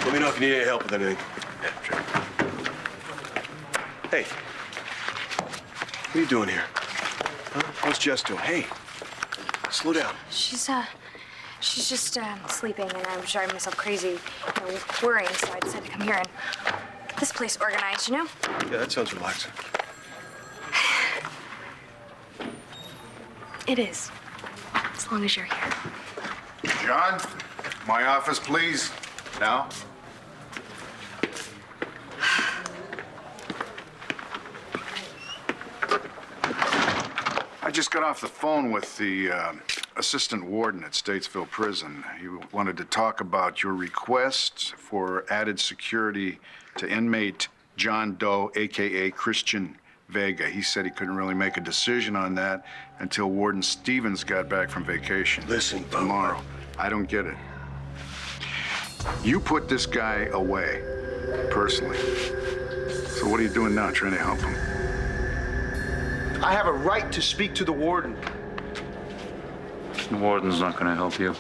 Let me know if you need any help with anything. Yeah, sure. Hey. What are you doing here? Huh? What's Jess doing? Hey. Slow down. She's just sleeping, and I'm driving myself crazy, worrying, so I decided to come here and get this place organized, you know? Yeah, that sounds relaxing. It is, as long as you're here. John, my office, please. Now. I just got off the phone with the assistant warden at Statesville Prison. He wanted to talk about your request for added security to inmate John Doe, a.k.a. Christian Vega. He said he couldn't really make a decision on that until Warden Stevens got back from vacation. Listen, Bo. Tomorrow. I don't get it. You put this guy away, personally. So what are you doing now, trying to help him? I have a right to speak to the warden. The warden's not going to help you.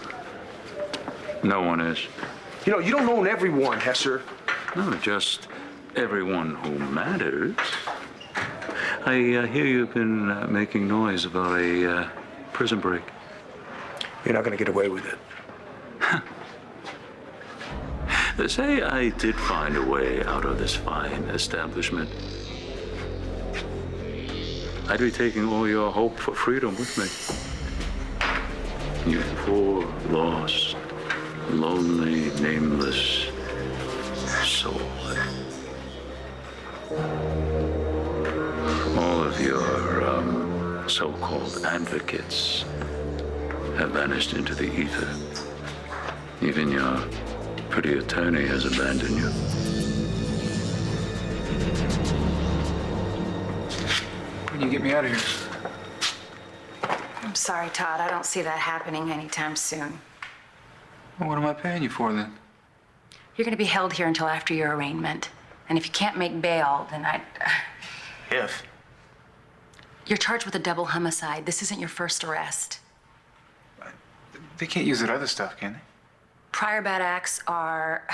No one is. You know, you don't own everyone, Hesser. No, just everyone who matters. I hear you've been making noise about a prison break. You're not going to get away with it. Say I did find a way out of this fine establishment. I'd be taking all your hope for freedom with me. You poor, lost, lonely, nameless soul. All of your so-called advocates have vanished into the ether. Even your pretty attorney has abandoned you. When you get me out of here? I'm sorry, Todd. I don't see that happening anytime soon. Well, what am I paying you for then? You're going to be held here until after your arraignment. And if you can't make bail, then If? You're charged with a double homicide. This isn't your first arrest. They can't use that other stuff, can they? Prior bad acts are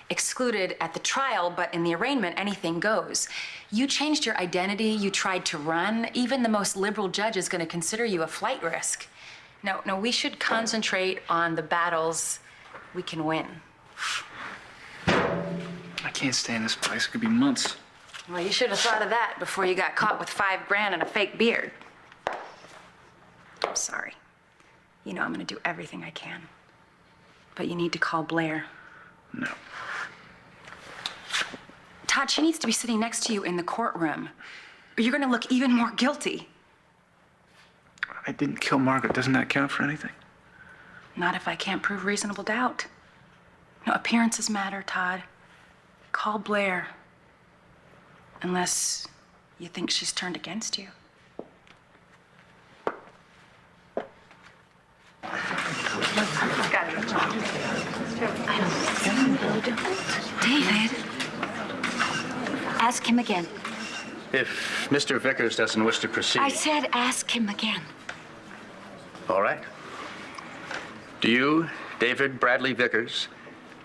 excluded at the trial, but in the arraignment, anything goes. You changed your identity, you tried to run. Even the most liberal judge is going to consider you a flight risk. No, we should concentrate on the battles we can win. I can't stay in this place. It could be months. Well, you should have thought of that before you got caught with $5 grand and a fake beard. I'm sorry. You know I'm going to do everything I can. But you need to call Blair. No. Todd, she needs to be sitting next to you in the courtroom, or you're going to look even more guilty. I didn't kill Margaret. Doesn't that count for anything? Not if I can't prove reasonable doubt. No, appearances matter, Todd. Call Blair. Unless you think she's turned against you. David, ask him again. If Mr. Vickers doesn't wish to proceed. I said ask him again. All right. Do you, David Bradley Vickers,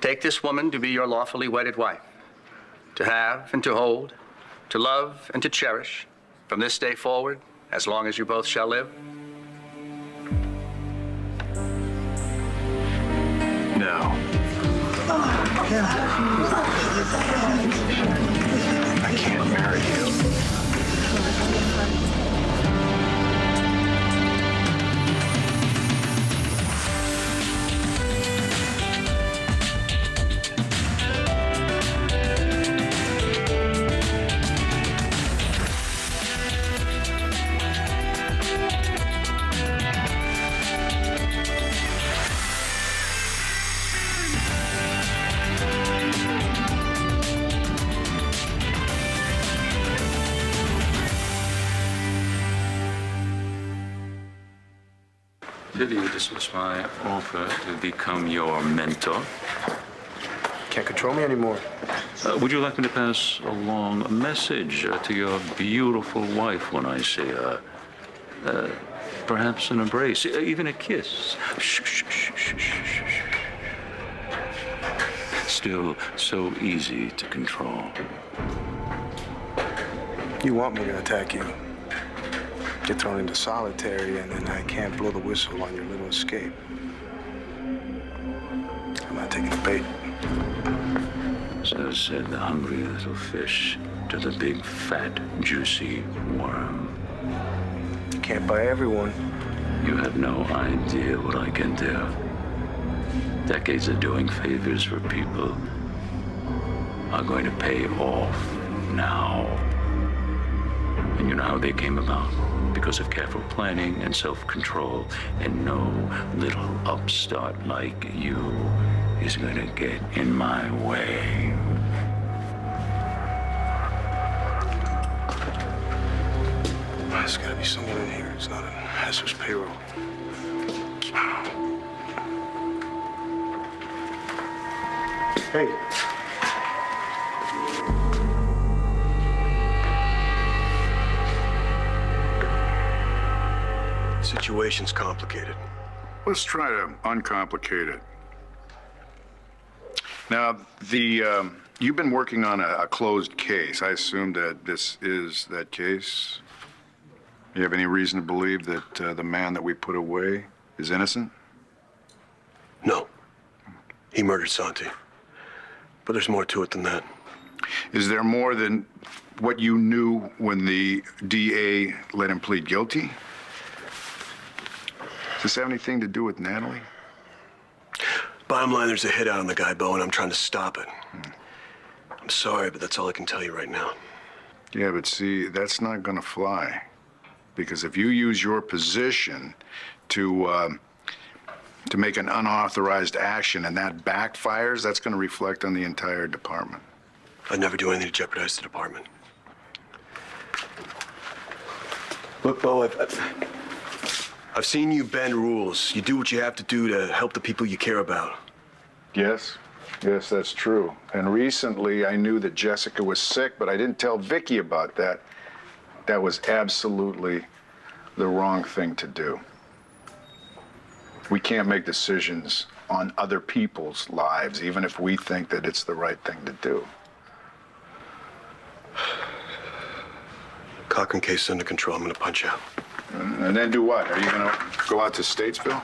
take this woman to be your lawfully wedded wife, to have and to hold, to love and to cherish, from this day forward, as long as you both shall live? No. I can't marry you. Did you dismiss my offer to become your mentor? Can't control me anymore. Would you like me to pass along a message to your beautiful wife when I see her? Perhaps an embrace, even a kiss. Shh, shh, shh, shh, shh, shh. still so easy to control. You want me to attack you, get thrown into solitary, and then I can't blow the whistle on your little escape. I'm not taking the bait. So said the hungry little fish to the big, fat, juicy worm. You can't buy everyone. You have no idea what I can do. Decades of doing favors for people are going to pay off now. And you know how they came about? Because of careful planning and self-control, and no little upstart like you is going to get in my way. There's gotta be someone in here. It's not an Hesser's payroll. Hey. Situation's complicated. Let's try to uncomplicate it. Now, you've been working on a closed case. I assume that this is that case. You have any reason to believe that the man that we put away is innocent? No. He murdered Santi. But there's more to it than that. Is there more than what you knew when the DA let him plead guilty? Does this have anything to do with Natalie? Bottom line, there's a hit out on the guy, Bo, and I'm trying to stop it. I'm sorry, but that's all I can tell you right now. Yeah, but see, that's not gonna fly. Because if you use your position to make an unauthorized action and that backfires, that's gonna reflect on the entire department. I'd never do anything to jeopardize the department. Look, Bo, I've seen you bend rules. You do what you have to do to help the people you care about. Yes, that's true. And recently I knew that Jessica was sick, but I didn't tell Vicky about that. That was absolutely the wrong thing to do. We can't make decisions on other people's lives, even if we think that it's the right thing to do. Cochran case under control. I'm gonna punch out. And then do what? Are you gonna go out to Statesville?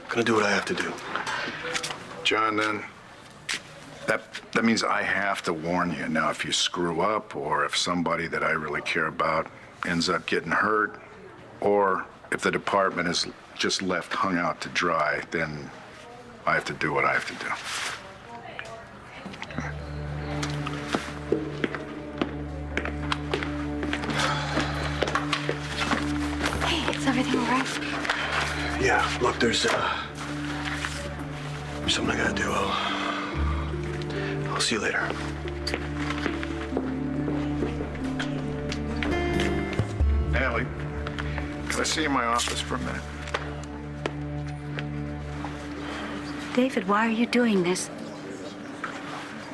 Gonna do what I have to do. John, then, that means I have to warn you. Now, if you screw up, or if somebody that I really care about ends up getting hurt, or if the department is just left hung out to dry, then I have to do what I have to do. Hey, is everything all right? Yeah, look, there's something I gotta do. I'll see you later. Natalie, can I see you in my office for a minute? David, why are you doing this?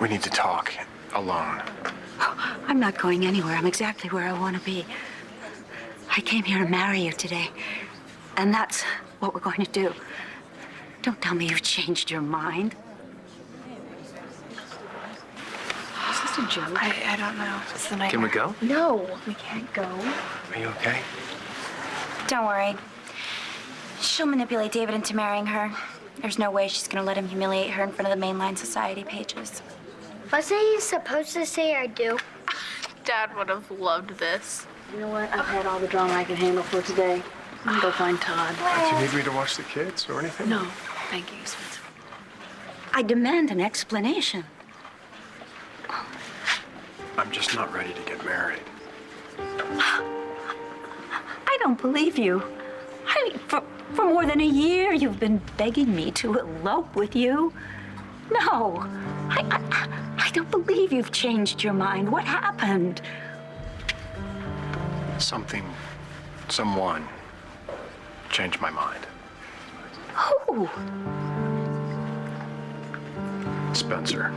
We need to talk alone. I'm not going anywhere. I'm exactly where I want to be. I came here to marry you today, and that's what we're going to do. Don't tell me you've changed your mind. Is this a joke? I don't know. It's the night. Can we go? No, we can't go. Are you okay? Don't worry. She'll manipulate David into marrying her. There's no way she's gonna let him humiliate her in front of the mainline society pages. Wasn't he supposed to say I do? Dad would have loved this. You know what? I've had all the drama I can handle for today. I'm gonna go find Todd. Do you need me to watch the kids or anything? No, thank you, Spencer. I demand an explanation. I'm just not ready to get married. I don't believe you. I mean, for more than a year, you've been begging me to elope with you. No, I don't believe you've changed your mind. What happened? Someone changed my mind. Who? Spencer.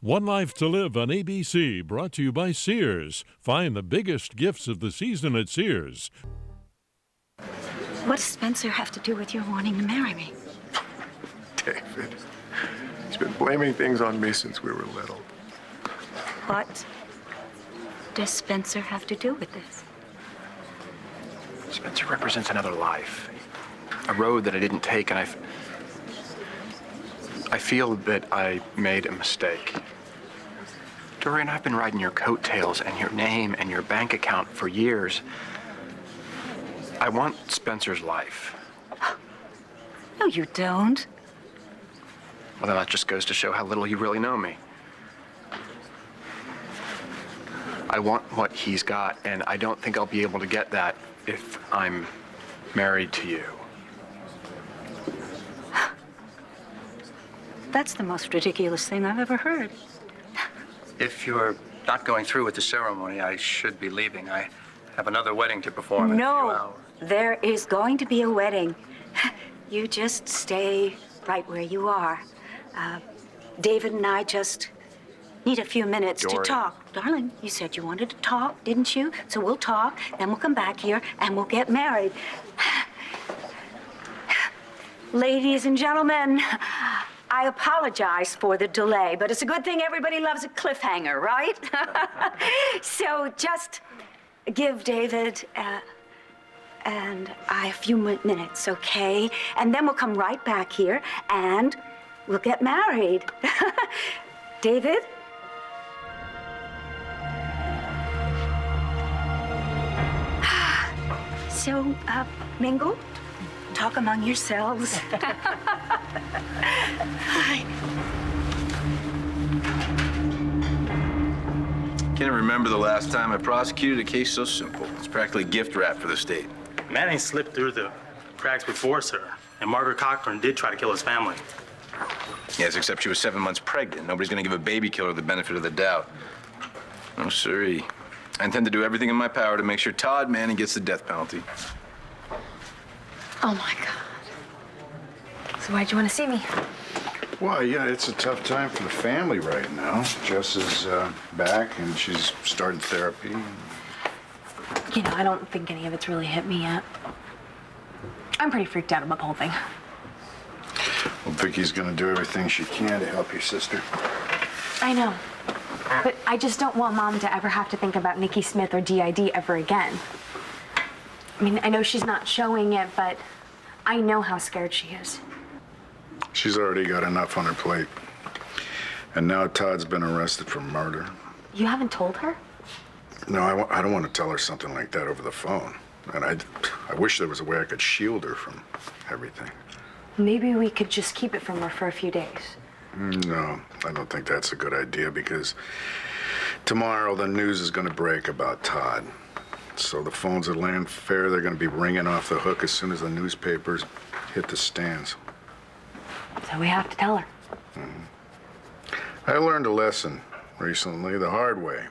One Life to Live on ABC, brought to you by Sears. Find the biggest gifts of the season at Sears. What does Spencer have to do with your wanting to marry me? David, he's been blaming things on me since we were little. What does Spencer have to do with this? Spencer represents another life, a road that I didn't take, and I feel that I made a mistake. Dorian, I've been riding your coattails and your name and your bank account for years. I want Spencer's life. No, you don't. Well, then that just goes to show how little you really know me. I want what he's got, and I don't think I'll be able to get that if I'm married to you. That's the most ridiculous thing I've ever heard. If you're not going through with the ceremony, I should be leaving. I have another wedding to perform in a few hours. No, there is going to be a wedding. You just stay right where you are. David and I just need a few minutes to talk. Darling, you said you wanted to talk, didn't you? So we'll talk, then we'll come back here and we'll get married. Ladies and gentlemen, I apologize for the delay, but it's a good thing everybody loves a cliffhanger, right? So just give David and I a few minutes, okay? And then we'll come right back here and we'll get married. David? So, mingle, talk among yourselves. Hi. Can't remember the last time I prosecuted a case so simple. It's practically gift wrap for the state. Manning slipped through the cracks before, sir. And Margaret Cochran did try to kill his family. Yes, except she was 7 months pregnant. Nobody's gonna give a baby killer the benefit of the doubt. No, sirree. I intend to do everything in my power to make sure Todd Manning gets the death penalty. Oh my God. So why'd you want to see me? Well, yeah, it's a tough time for the family right now. Jess is back and she's started therapy. You know, I don't think any of it's really hit me yet. I'm pretty freaked out about the whole thing. Well, Vicky's gonna do everything she can to help your sister. I know. But I just don't want Mom to ever have to think about Nikki Smith or DID ever again. I mean, I know she's not showing it, but I know how scared she is. She's already got enough on her plate. And now Todd's been arrested for murder. You haven't told her? No, I don't want to tell her something like that over the phone. And I wish there was a way I could shield her from everything. Maybe we could just keep it from her for a few days. No, I don't think that's a good idea because tomorrow the news is going to break about Todd. So the phones at Land Fair, they're going to be ringing off the hook as soon as the newspapers hit the stands. So we have to tell her. I learned a lesson recently the hard way.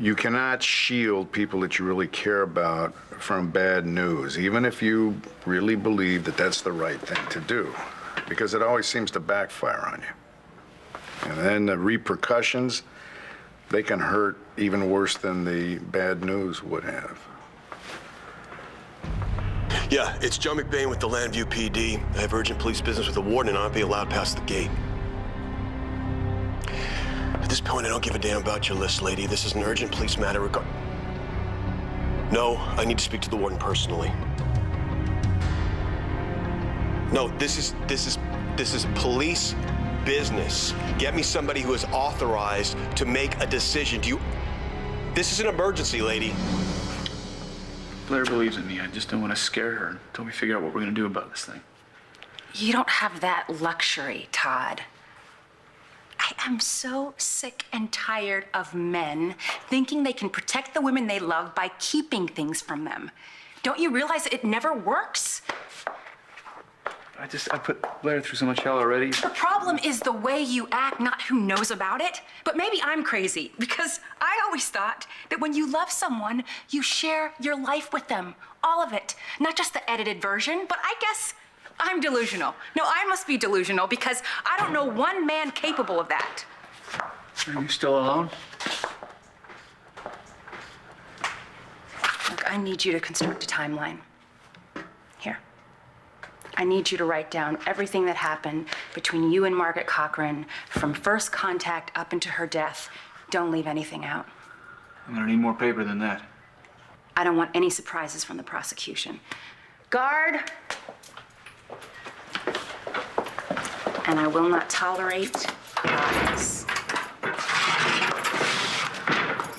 You cannot shield people that you really care about from bad news, even if you really believe that that's the right thing to do, because it always seems to backfire on you. And then the repercussions, they can hurt even worse than the bad news would have. Yeah, it's Joe McBain with the Landview PD. I have urgent police business with the warden and I'll not be allowed past the gate. At this point, I don't give a damn about your list, lady. This is an urgent police matter No, I need to speak to the warden personally. No, this is police business. Get me somebody who is authorized to make a decision. This is an emergency, lady. Blair believes in me. I just don't want to scare her until we figure out what we're going to do about this thing. You don't have that luxury, Todd. I am so sick and tired of men thinking they can protect the women they love by keeping things from them. Don't you realize it never works? I put Blair through so much hell already. The problem is the way you act, not who knows about it. But maybe I'm crazy, because I always thought that when you love someone, you share your life with them. All of it. Not just the edited version, but I guess I'm delusional. No, I must be delusional, because I don't know one man capable of that. Are you still alone? Look, I need you to construct a timeline. I need you to write down everything that happened between you and Margaret Cochran from first contact up into her death. Don't leave anything out. I'm gonna need more paper than that. I don't want any surprises from the prosecution. Guard! And I will not tolerate lies.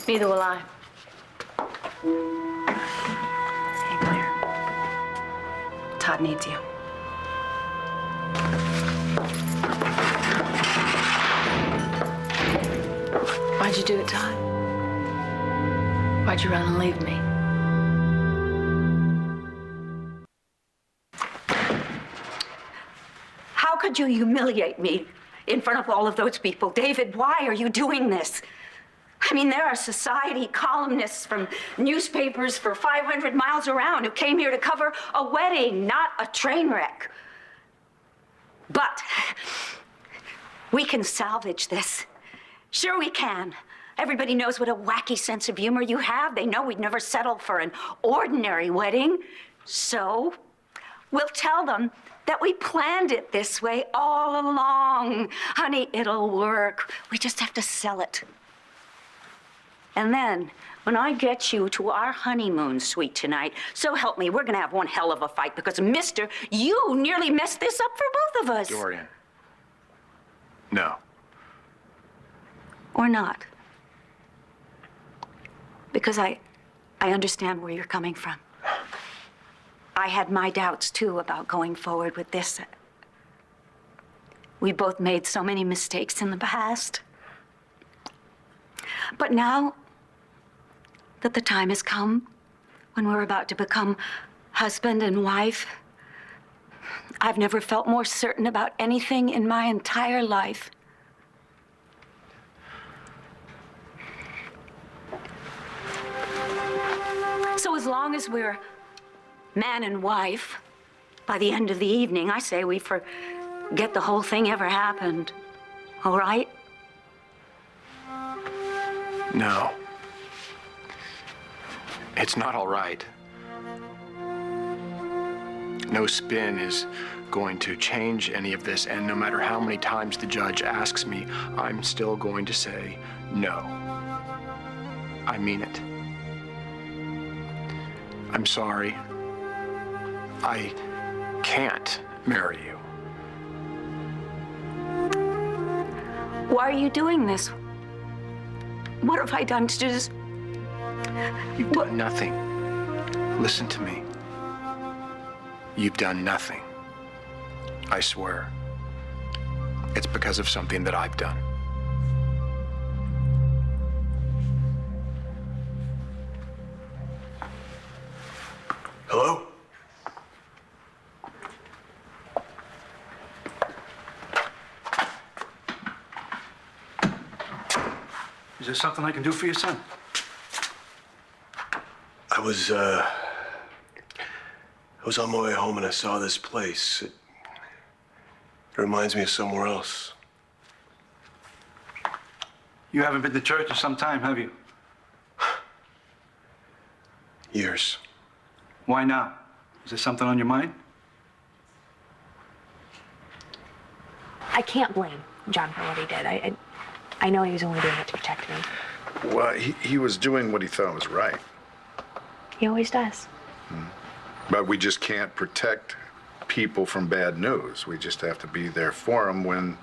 Neither will I. Hey, Claire. Todd needs you. Why'd you do it, Todd? Why'd you run and leave me? How could you humiliate me in front of all of those people? David, why are you doing this? I mean, there are society columnists from newspapers for 500 miles around who came here to cover a wedding, not a train wreck. But we can salvage this. Sure we can. Everybody knows what a wacky sense of humor you have. They know we'd never settle for an ordinary wedding. So we'll tell them that we planned it this way all along. Honey, it'll work. We just have to sell it. And then, when I get you to our honeymoon suite tonight, so help me, we're gonna have one hell of a fight because, mister, you nearly messed this up for both of us. Dorian. No. Or not. Because I understand where you're coming from. I had my doubts, too, about going forward with this. We both made so many mistakes in the past. But now that the time has come when we're about to become husband and wife, I've never felt more certain about anything in my entire life. So as long as we're man and wife, by the end of the evening, I say we forget the whole thing ever happened. All right? No. It's not all right. No spin is going to change any of this, and no matter how many times the judge asks me, I'm still going to say no. I mean it. I'm sorry. I can't marry you. Why are you doing this? What have I done to just... You've done nothing. Listen to me. You've done nothing. I swear. It's because of something that I've done. Hello? Is there something I can do for your son? I was on my way home and I saw this place. It reminds me of somewhere else. You haven't been to church in some time, have you? Years. Why now? Is there something on your mind? I can't blame John for what he did. I know he was only doing it to protect me. Well, he was doing what he thought was right. He always does. But we just can't protect people from bad news. We just have to be there for them when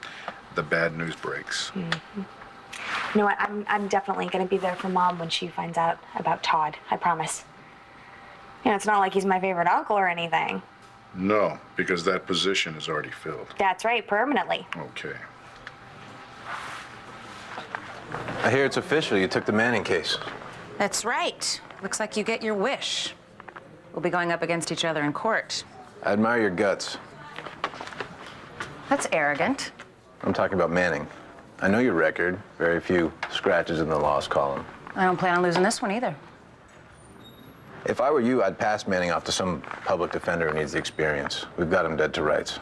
the bad news breaks. Mm-hmm. You know what? I'm definitely going to be there for Mom when she finds out about Todd. I promise. You know, it's not like he's my favorite uncle or anything. No, because that position is already filled. That's right, permanently. Okay. I hear it's official. You took the Manning case. That's right. Looks like you get your wish. We'll be going up against each other in court. I admire your guts. That's arrogant. I'm talking about Manning. I know your record. Very few scratches in the loss column. I don't plan on losing this one either. If I were you, I'd pass Manning off to some public defender who needs the experience. We've got him dead to rights.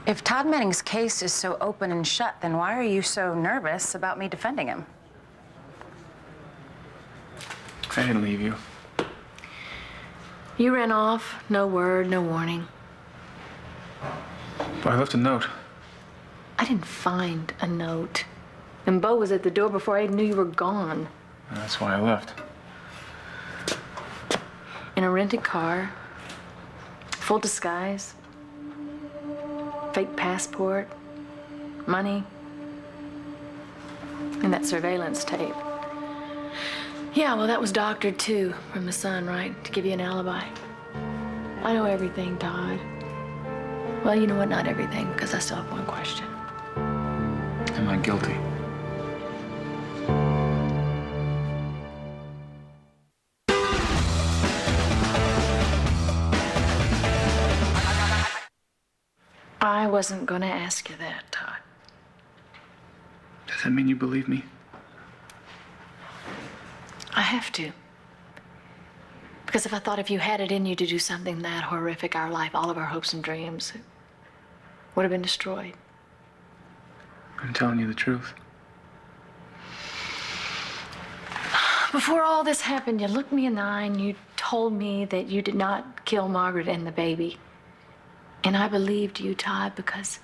If Todd Manning's case is so open and shut, then why are you so nervous about me defending him? I didn't leave you. You ran off, no word, no warning. But I left a note. I didn't find a note. And Bo was at the door before I knew you were gone. That's why I left. In a rented car, full disguise, fake passport, money, and that surveillance tape. Yeah, well, that was doctored too from the sun, right? To give you an alibi. I know everything, Todd. Well, you know what? Not everything, because I still have one question. Am I guilty? I wasn't gonna ask you that, Todd. Does that mean you believe me? I have to. Because if I thought if you had it in you to do something that horrific, our life, all of our hopes and dreams would have been destroyed. I'm telling you the truth. Before all this happened, you looked me in the eye and you told me that you did not kill Margaret and the baby. And I believed you, Todd, because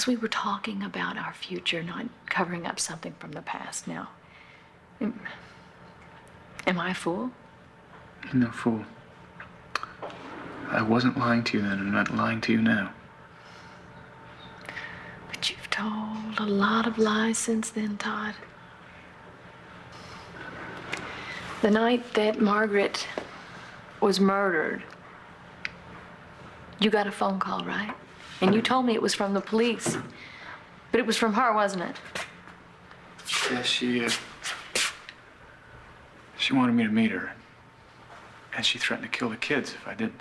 we were talking about our future, not covering up something from the past. Now, am I a fool? You're no fool. I wasn't lying to you then, and I'm not lying to you now. But you've told a lot of lies since then, Todd. The night that Margaret was murdered, you got a phone call, right? And you told me it was from the police. But it was from her, wasn't it? Yeah, she wanted me to meet her. And she threatened to kill the kids if I didn't.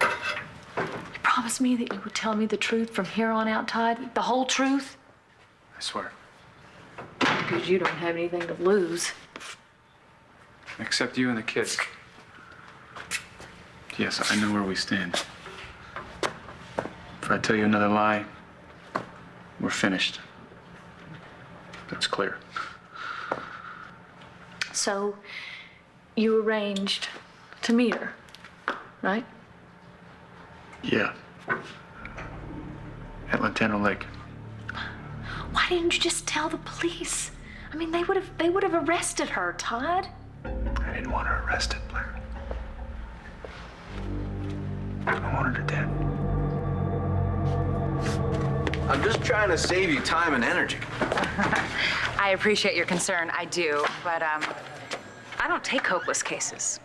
You promised me that you would tell me the truth from here on out, Todd? The whole truth? I swear. Because you don't have anything to lose. Except you and the kids. Yes, I know where we stand. If I tell you another lie, we're finished. That's clear. So, you arranged to meet her, right? Yeah. At Lantano Lake. Why didn't you just tell the police? I mean, they would have arrested her, Todd. I didn't want her arrested, Blair. I wanted her dead. I'm just trying to save you time and energy. I appreciate your concern, I do, but I don't take hopeless cases.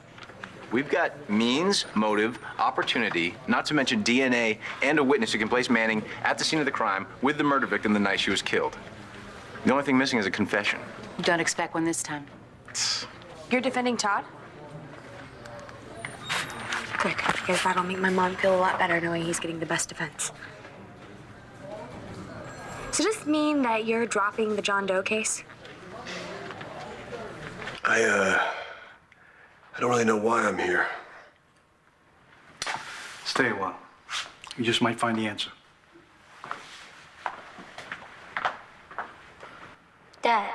We've got means, motive, opportunity, not to mention DNA and a witness who can place Manning at the scene of the crime with the murder victim the night she was killed. The only thing missing is a confession. Don't expect one this time. You're defending Todd? Good, because that'll make my mom feel a lot better knowing he's getting the best defense. Does this mean that you're dropping the John Doe case? I don't really know why I'm here. Stay a while. You just might find the answer. Dad,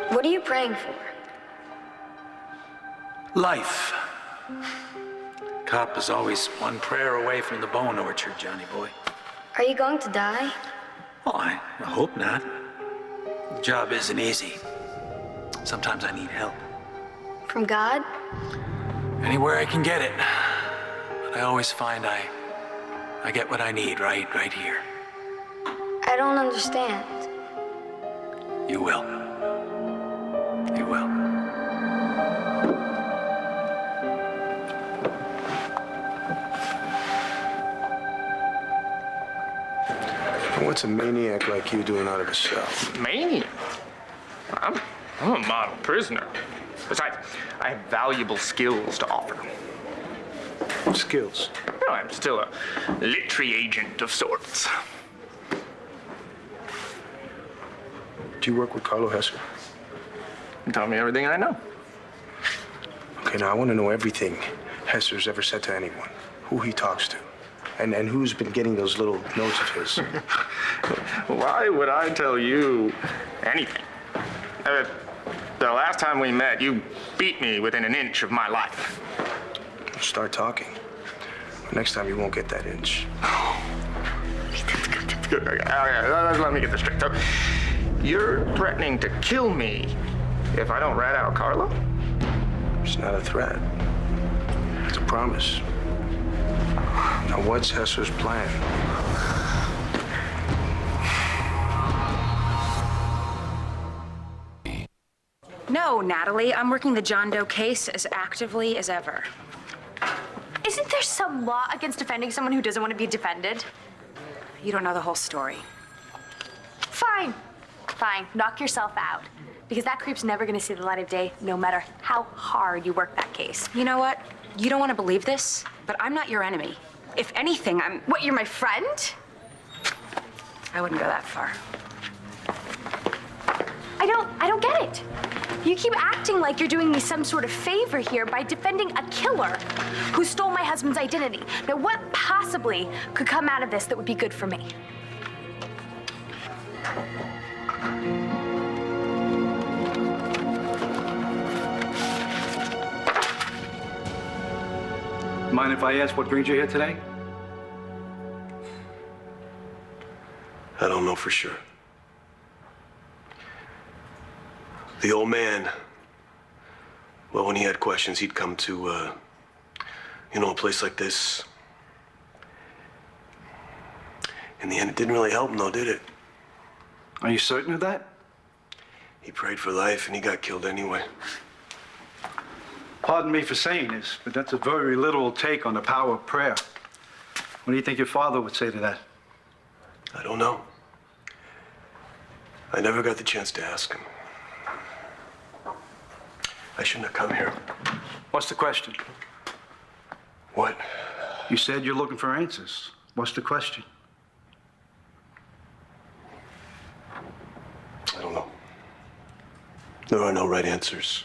what are you praying for? Life. Cop is always one prayer away from the bone orchard, Johnny boy. Are you going to die? Oh, I hope not. The job isn't easy. Sometimes I need help. From God? Anywhere I can get it. But I always find I get what I need right here. I don't understand. You will. You will. What's a maniac like you doing out of a cell? Maniac? I'm a model prisoner. Besides, I have valuable skills to offer. Skills? No, I'm still a literary agent of sorts. Do you work with Carlo Hesser? Tell me everything I know. Okay, now I want to know everything Hesser's ever said to anyone, who he talks to, and who's been getting those little notes of his. Why would I tell you anything? The last time we met, you beat me within an inch of my life. Start talking. Next time you won't get that inch. Let me get this straight. So, you're threatening to kill me if I don't rat out Carlo? It's not a threat. It's a promise. Now, what's Hesser's plan? No, Natalie, I'm working the John Doe case as actively as ever. Isn't there some law against defending someone who doesn't want to be defended? You don't know the whole story. Fine. Fine. Knock yourself out. Because that creep's never gonna see the light of day, no matter how hard you work that case. You know what? You don't want to believe this, but I'm not your enemy. If anything, I'm... What, you're my friend? I wouldn't go that far. I don't get it. You keep acting like you're doing me some sort of favor here by defending a killer who stole my husband's identity. Now, what possibly could come out of this that would be good for me? Mind if I ask what brings you here today? I don't know for sure. The old man, well, when he had questions, he'd come to, a place like this. In the end, it didn't really help him, though, did it? Are you certain of that? He prayed for life, and he got killed anyway. Pardon me for saying this, but that's a very literal take on the power of prayer. What do you think your father would say to that? I don't know. I never got the chance to ask him. I shouldn't have come here. What's the question? What? You said you're looking for answers. What's the question? I don't know. There are no right answers.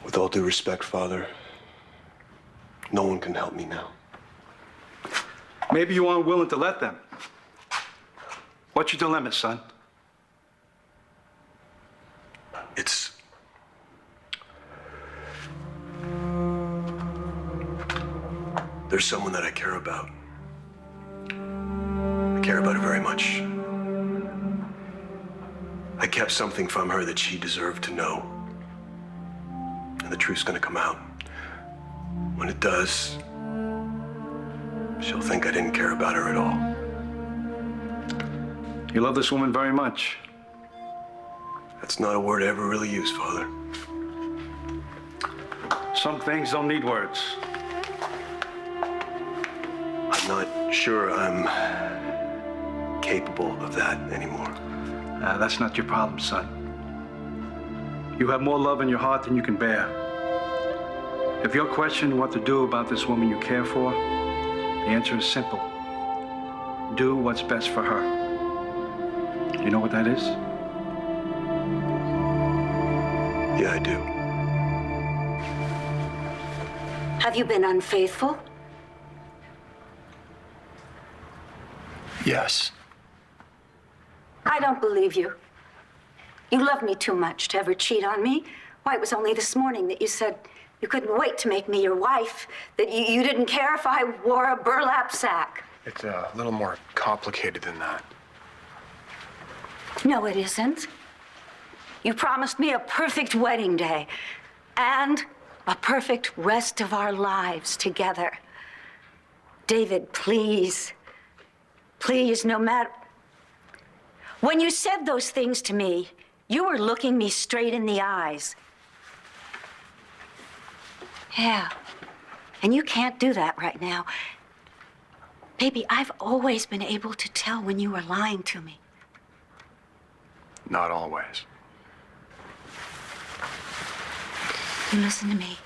With all due respect, Father, no one can help me now. Maybe you aren't willing to let them. What's your dilemma, son? There's someone that I care about. I care about her very much. I kept something from her that she deserved to know. And the truth's gonna come out. When it does, she'll think I didn't care about her at all. You love this woman very much. That's not a word I ever really used, Father. Some things don't need words. I'm not sure I'm capable of that anymore. That's not your problem, son. You have more love in your heart than you can bear. If you're questioning what to do about this woman you care for, the answer is simple. Do what's best for her. You know what that is? Yeah, I do. Have you been unfaithful? Yes. I don't believe you. You love me too much to ever cheat on me. Why, it was only this morning that you said you couldn't wait to make me your wife, that you didn't care if I wore a burlap sack. It's a little more complicated than that. No, it isn't. You promised me a perfect wedding day and a perfect rest of our lives together. David, please, please, no matter... When you said those things to me, you were looking me straight in the eyes. Yeah, and you can't do that right now. Baby, I've always been able to tell when you were lying to me. Not always. You listen to me.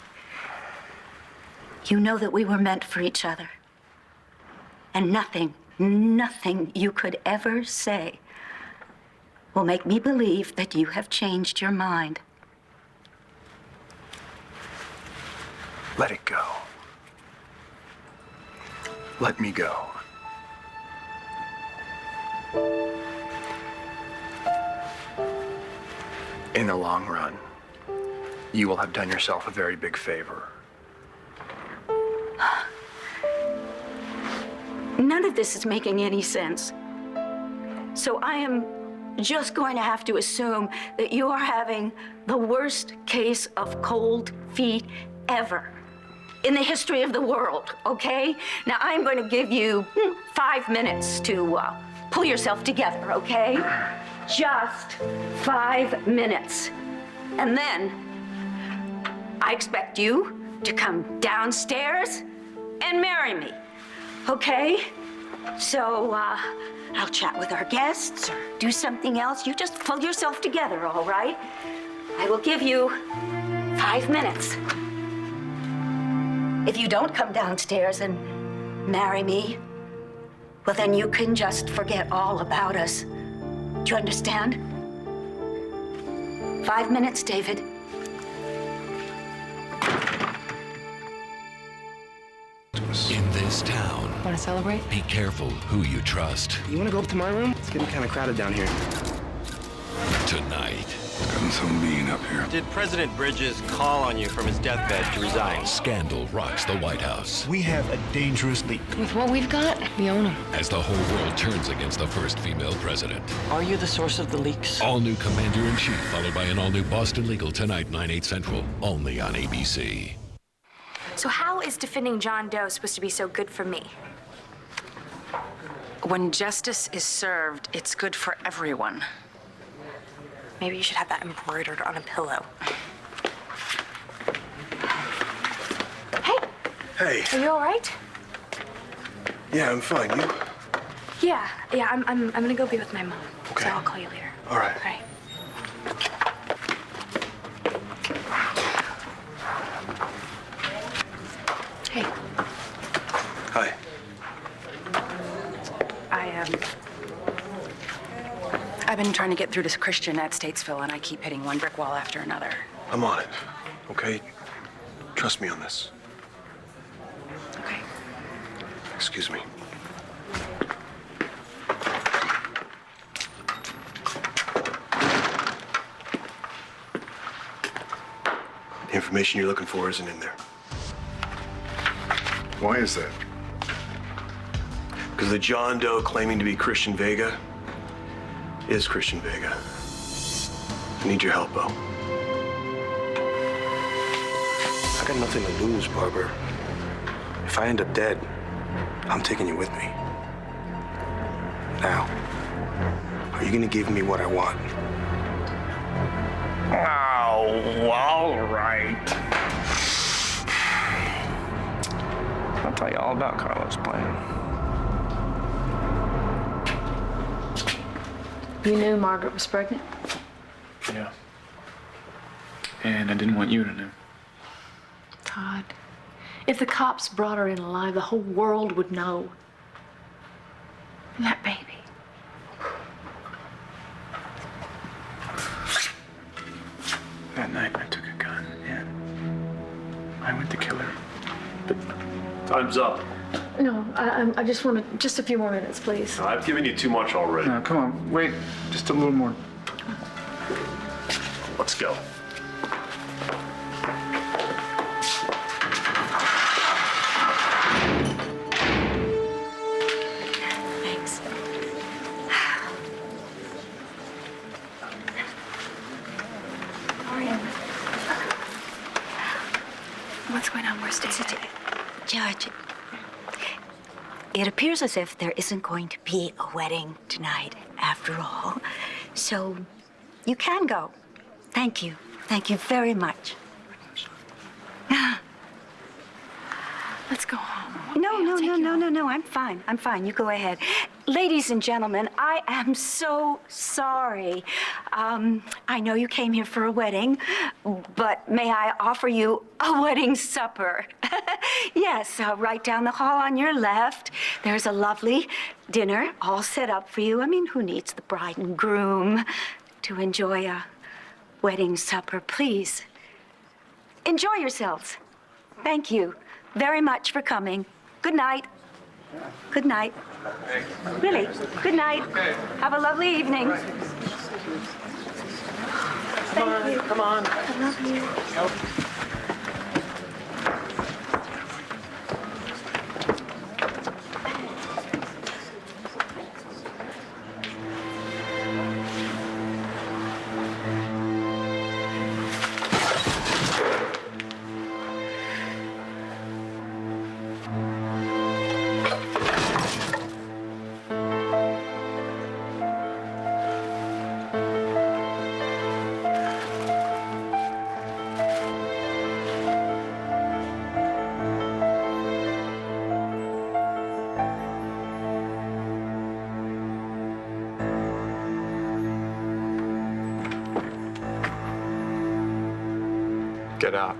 You know that we were meant for each other. And nothing you could ever say will make me believe that you have changed your mind. Let it go. Let me go. In the long run, you will have done yourself a very big favor. None of this is making any sense. So I am just going to have to assume that you are having the worst case of cold feet ever in the history of the world, okay? Now I'm going to give you 5 minutes to pull yourself together, okay? Just 5 minutes. And then I expect you to come downstairs and marry me, okay? So I'll chat with our guests or do something else. You just pull yourself together, all right? I will give you 5 minutes. If you don't come downstairs and marry me, well, then you can just forget all about us. Do you understand? 5 minutes, David. In this town, Want to celebrate? be careful who you trust. You want to go up to my room? It's getting kind of crowded down here. Tonight, Got some being up here. Did President Bridges call on you from his deathbed to resign? scandal rocks the White House. We have a dangerous leak. With what we've got, we own them. As the whole world turns against the first female president. Are you the source of the leaks? All new Commander-in-Chief, followed by an all-new Boston Legal tonight, 9/8 Central, only on ABC. So how is defending John Doe supposed to be so good for me? When justice is served, it's good for everyone. Maybe you should have that embroidered on a pillow. Hey, Hey. are you all right? Yeah, I'm fine. You? Yeah, I'm gonna go be with my mom. Okay. So I'll call you later. All right. All right. Hey, Hi. I've been trying to get through to Christian at Statesville, and I keep hitting one brick wall after another. I'm on it. Okay? Trust me on this. Okay. Excuse me. The information you're looking for isn't in there. Why is that? Because the John Doe claiming to be Christian Vega is Christian Vega. I need your help, Bo. I got nothing to lose, Barbara. If I end up dead, I'm taking you with me. Now, are you gonna give me what I want? Oh, all right. I'll tell you all about Carlos' plan. You knew Margaret was pregnant? Yeah. And I didn't want you to know. Todd, if the cops brought her in alive, the whole world would know. And that baby. That night, I took a gun and I went to kill her. But Time's up. No, I just want just a few more minutes, please. I've given you too much already. no, come on, wait, just a little more. Let's go. Thanks. What's going on? Where's David? Judge, it appears as if there isn't going to be a wedding tonight after all. So you can go. Thank you. Thank you very much. Let's go home. No. I'm fine. I'm fine. You go ahead. Ladies and gentlemen, I am so sorry. I know you came here for a wedding, but may I offer you a wedding supper? Yes, right down the hall on your left. There's a lovely dinner all set up for you. I mean, who needs the bride and groom to enjoy a wedding supper? Please, enjoy yourselves. Thank you very much for coming. Good night. Good night. Really, good night. Have a lovely evening. Thank you. Come on. I love you. Get out.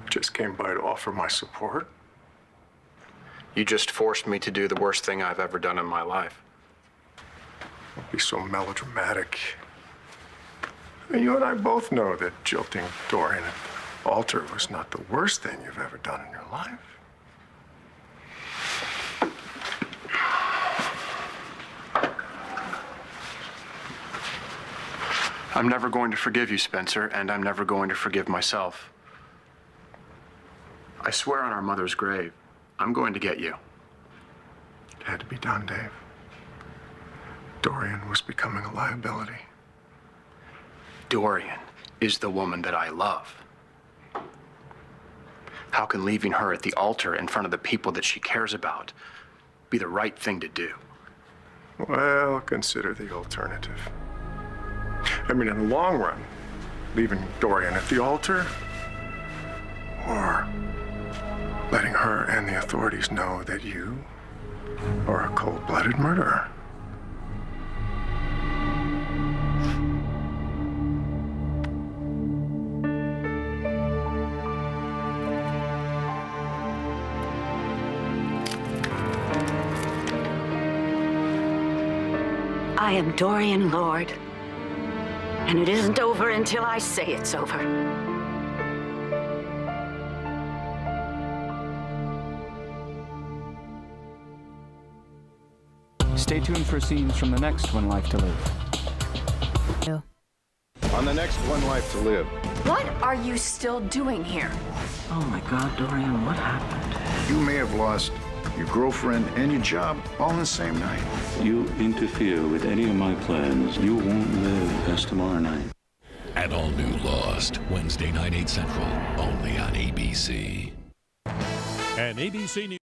Just came by to offer my support. You just forced me to do the worst thing I've ever done in my life. Don't be so melodramatic. You and I both know that jilting Dorian at the altar was not the worst thing you've ever done in your life. I'm never going to forgive you, Spencer, and I'm never going to forgive myself. I swear on our mother's grave, I'm going to get you. It had to be done, Dave. Dorian was becoming a liability. Dorian is the woman that I love. How can leaving her at the altar in front of the people that she cares about be the right thing to do? Well, consider the alternative. I mean, in the long run, leaving Dorian at the altar, or letting her and the authorities know that you are a cold-blooded murderer. I am Dorian Lord, and it isn't over until I say it's over. Stay tuned for scenes from the next One Life to Live. On the next One Life to Live. What are you still doing here? Oh my God, Dorian, what happened? You may have lost your girlfriend and your job all in the same night. You interfere with any of my plans, you won't live past tomorrow night. At all new Lost, Wednesday night, 8 Central, only on ABC. An ABC News.